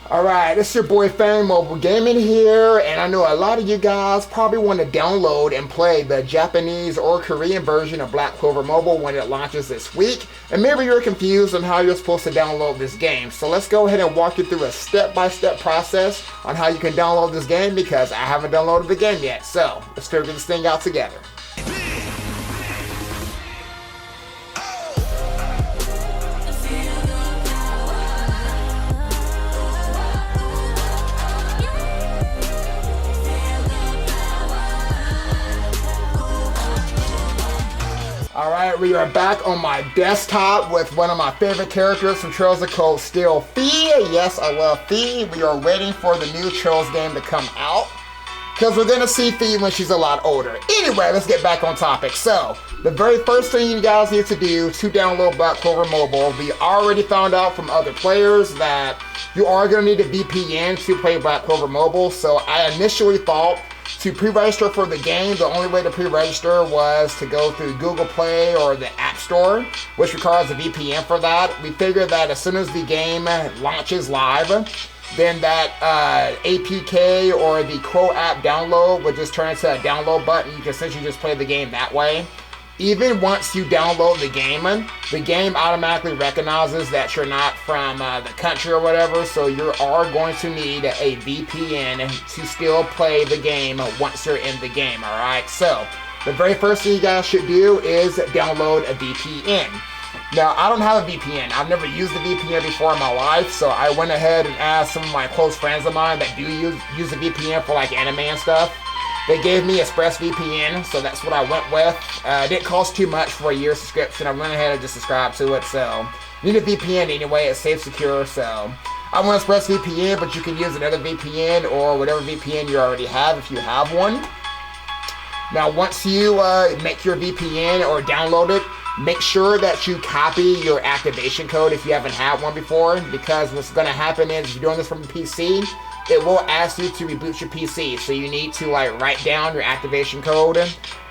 Alright, it's your boy Fang Mobile Gaming here, and I know a lot of you guys probably want to download and play the Japanese or Korean version of Black Clover Mobile when it launches this week, and maybe you're confused on how you're supposed to download this game. So let's go ahead and walk you through a step-by-step process on how you can download this game, because I haven't downloaded the game yet. So let's figure this thing out together. Alright, we are back on my desktop with one of my favorite characters from Trails of Cold Steel, Fee. Yes, I love Fee. We are waiting for the new Trails game to come out, because we're going to see Fee when she's a lot older. Anyway, let's get back on topic. So, the very first thing you guys need to do to download Black Clover Mobile, we already found out from other players that you are going to need a VPN to play Black Clover Mobile. So, I initially thought to pre-register for the game, the only way to pre-register was to go through Google Play or the App Store, which requires a VPN for that. We figured that as soon as the game launches live, then that APK or the Crow app download would just turn into a download button. You can essentially just play the game that way. Even once you download the game automatically recognizes that you're not from the country or whatever, so you are going to need a VPN to still play the game once you're in the game, alright? So, the very first thing you guys should do is download a VPN. Now, I don't have a VPN. I've never used a VPN before in my life, so I went ahead and asked some of my close friends of mine that do use a VPN for like anime and stuff. They gave me ExpressVPN, so that's what I went with. It didn't cost too much for a year subscription. I went ahead and just subscribed to it, so you need a VPN anyway. It's safe, secure, so I want ExpressVPN, but you can use another VPN or whatever VPN you already have if you have one. Now, once you make your VPN or download it, make sure that you copy your activation code if you haven't had one before, because what's going to happen is if you're doing this from a PC, it will ask you to reboot your PC, so you need to write down your activation code.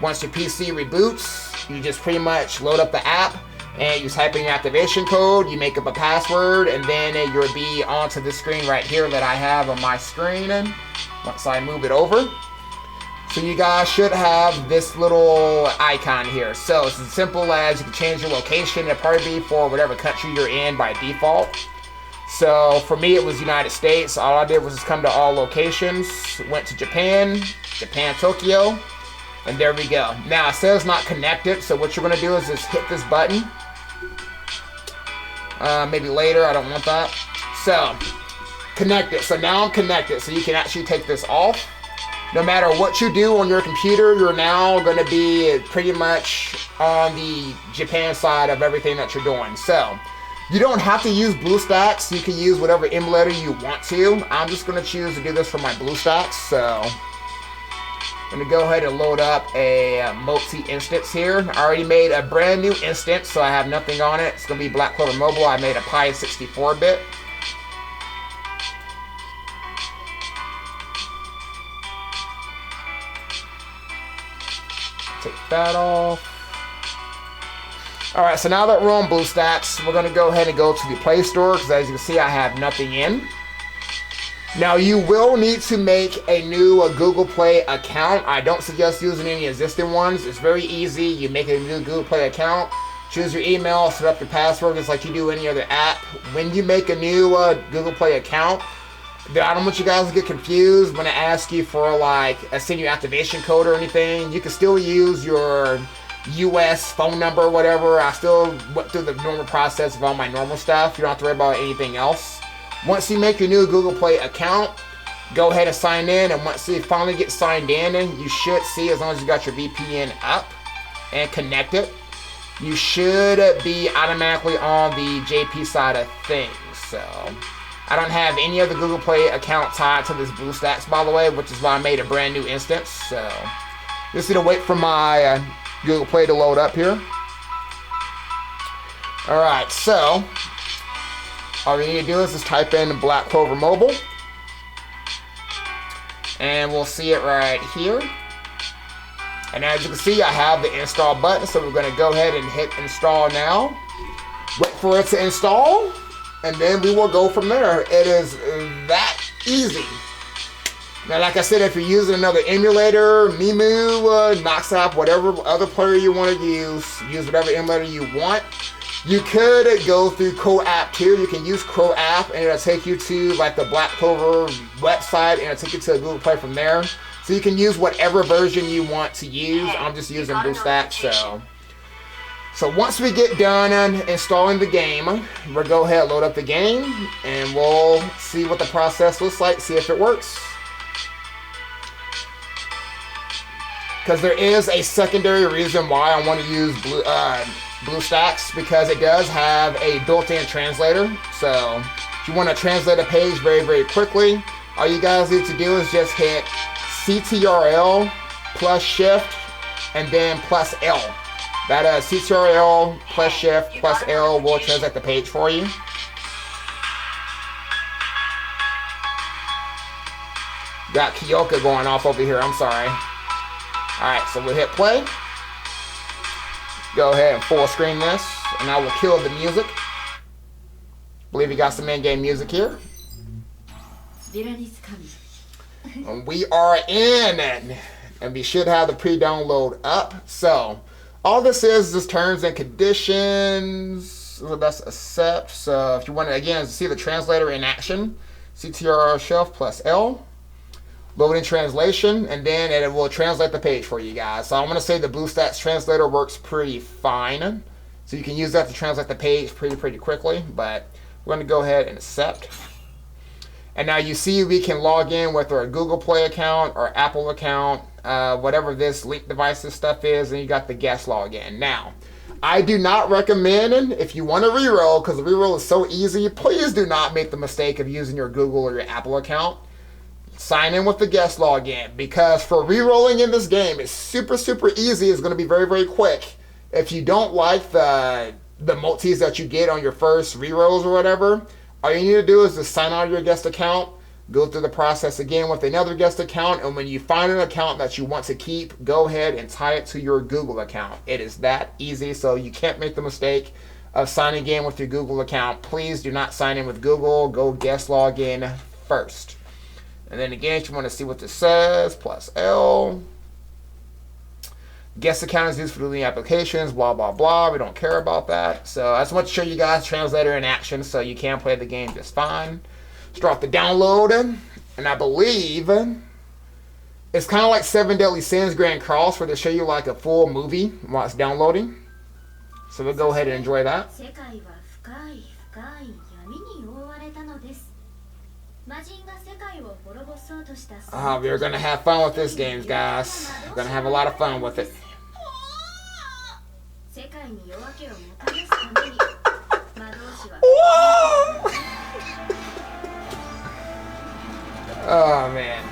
Once your PC reboots, you just pretty much load up the app and you type in your activation code, you make up a password, and then you'll be onto the screen right here that I have on my screen once I move it over. So you guys should have this little icon here. So it's as simple as you can change your location. It'll probably be for whatever country you're in by default. So for me, it was United States. All I did was just come to all locations, went to Japan, Tokyo, and there we go. Now it says not connected, so what you're gonna do is just hit this button. Maybe later, I don't want that. So, connected. So now I'm connected, so you can actually take this off. No matter what you do on your computer, you're now gonna be pretty much on the Japan side of everything that you're doing. So, you don't have to use BlueStacks. You can use whatever emulator you want to. I'm just going to choose to do this for my BlueStacks. So, I'm going to go ahead and load up a multi-instance here. I already made a brand new instance, so I have nothing on it. It's going to be Black Clover Mobile. I made a Pi 64-bit. Take that off. Alright, so now that we're on BlueStacks, we're going to go ahead and go to the Play Store, because as you can see, I have nothing in. Now, you will need to make a new Google Play account. I don't suggest using any existing ones. It's very easy. You make a new Google Play account, choose your email, set up your password just like you do any other app. When you make a new Google Play account, I don't want you guys to get confused when I ask you for a send you activation code or anything. You can still use your US phone number or whatever. I still went through the normal process of all my normal stuff. You don't have to worry about anything else. Once you make your new Google Play account, go ahead and sign in, and once you finally get signed in, you should see, as long as you got your VPN up and connected, you should be automatically on the JP side of things. So I don't have any other Google Play account tied to this BlueStacks, by the way, which is why I made a brand new instance. So just need to wait for my Google Play to load up here. Alright, so all we need to do is just type in Black Clover Mobile, and we'll see it right here. And as you can see, I have the install button, so we're going to go ahead and hit install now. Wait for it to install, and then we will go from there. It is that easy. Now, like I said, if you're using another emulator, Mimu, Noxapp, whatever other player you want to use whatever emulator you want. You could go through CoApp too. You can use CoApp and it'll take you to like the Black Clover website and it'll take you to a Google Play from there. So you can use whatever version you want to use. I'm just using BlueStacks. So once we get done installing the game, we'll go ahead and load up the game and we'll see what the process looks like, see if it works. Because there is a secondary reason why I want to use BlueStacks, because it does have a built-in translator. So if you want to translate a page very, very quickly, all you guys need to do is just hit CTRL plus Shift and then plus L. That CTRL plus Shift plus L will translate the page for you. Got Kyoka going off over here, I'm sorry. Alright, so we'll hit play. Go ahead and full screen this, and I will kill the music. Believe we got some in-game music here. And we are in, and we should have the pre-download up. So, all this is just terms and conditions. So that's accept. So, if you want to, again, see the translator in action, CTRL Shelf plus L. Loading translation, and then it will translate the page for you guys. So I'm going to say the BlueStacks translator works pretty fine. So you can use that to translate the page pretty quickly. But we're going to go ahead and accept. And now you see we can log in with our Google Play account or Apple account, whatever this link devices stuff is, and you got the guest login. Now, I do not recommend, if you want to reroll, because the reroll is so easy, please do not make the mistake of using your Google or your Apple account. Sign in with the guest login, because for re-rolling in this game, it's super easy. It's going to be very quick. If you don't like the multis that you get on your first re-rolls or whatever, all you need to do is just sign out of your guest account, go through the process again with another guest account, and when you find an account that you want to keep, go ahead and tie it to your Google account. It is that easy, so you can't make the mistake of signing in with your Google account. Please do not sign in with Google. Go guest login first. And then again, if you want to see what this says, plus L. Guest account is used for deleting applications, blah, blah, blah. We don't care about that. So I just want to show you guys translator in action so you can play the game just fine. Start the download. And I believe it's kind of like 7 Deadly Sins Grand Cross, where they show you like a full movie while it's downloading. So we'll go ahead and enjoy that. We're going to have fun with this game, guys. We're going to have a lot of fun with it. Oh, man.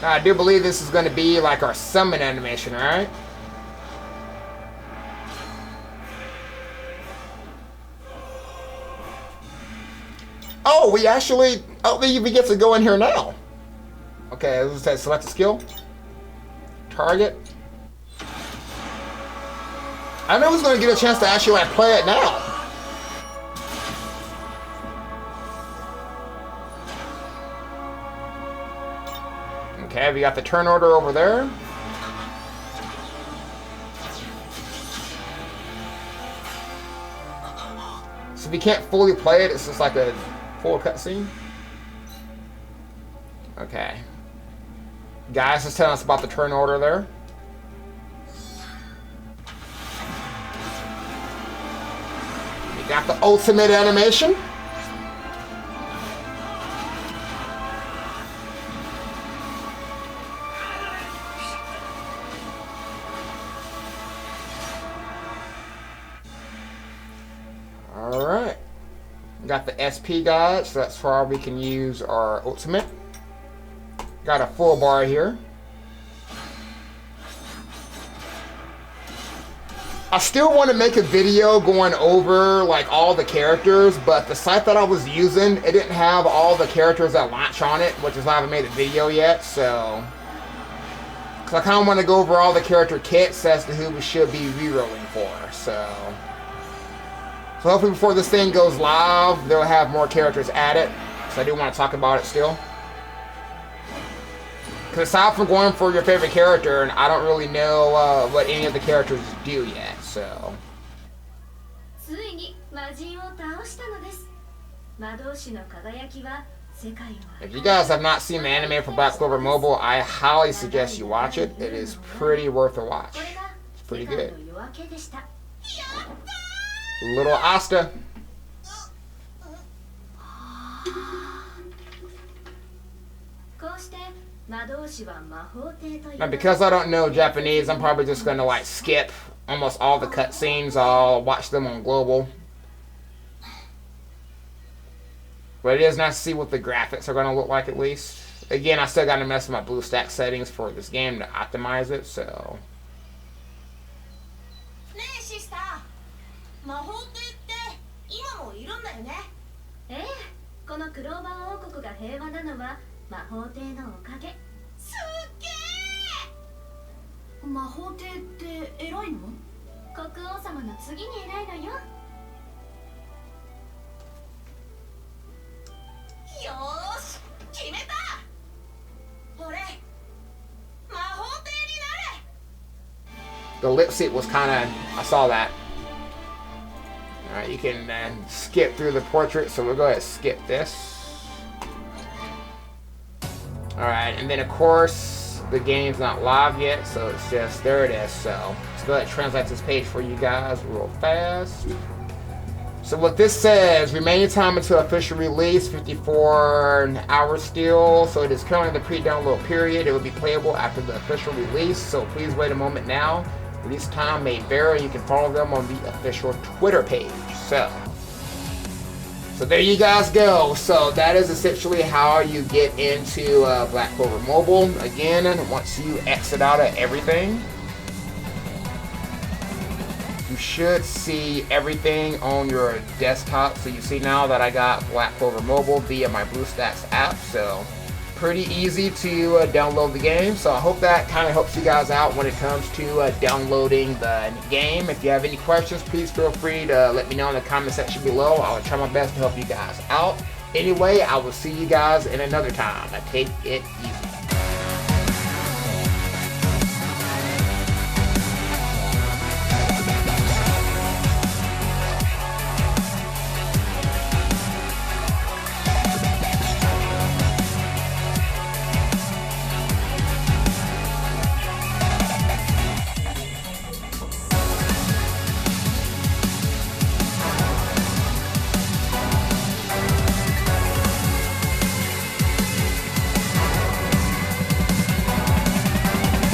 Now, I do believe this is going to be like our summon animation, right? Oh, we actually... Oh, we get to go in here now. Okay, let's say select a skill. Target. I know who's going to get a chance to actually like play it now. Okay, we got the turn order over there. So if you can't fully play it, it's just like a full cutscene. Okay. Guys, just telling us about the turn order there. We got the ultimate animation. Alright. Got the SP guide, so that's where we can use our ultimate. Got a full bar here. I still want to make a video going over like all the characters, but the site that I was using, it didn't have all the characters that launch on it, which is why I haven't made a video yet, so... Because I kind of want to go over all the character kits as to who we should be rerolling for, so... So hopefully before this thing goes live, they'll have more characters added, so I do want to talk about it still. Because aside from going for your favorite character, and I don't really know what any of the characters do yet, so... If you guys have not seen the anime for Black Clover Mobile, I highly suggest you watch it. It is pretty worth a watch. It's pretty good. Little Asta. Now, because I don't know Japanese, I'm probably just going to like skip almost all the cutscenes. I'll watch them on global. But it is nice to see what the graphics are going to look like at least. Again, I still got to mess with my BlueStack settings for this game to optimize it, so... The lip sync was kind of... I saw that. Alright, you can skip through the portrait, so we'll go ahead and skip this. Alright, and then of course, the game's not live yet, so it's just... There it is, so... Let's go ahead and translate this page for you guys real fast. So what this says, remaining time until official release, 54 hours still. So it is currently in the pre-download period. It will be playable after the official release, so please wait a moment now. Release time may vary. You can follow them on the official Twitter page. So there you guys go. So that is essentially how you get into Black Clover Mobile. Again, once you exit out of everything, you should see everything on your desktop. So you see now that I got Black Clover Mobile via my BlueStacks app. So pretty easy to download the game. So I hope that kind of helps you guys out when it comes to downloading the game. If you have any questions, please feel free to let me know in the comment section below. I'll try my best to help you guys out. Anyway, I will see you guys in another time. Take it easy.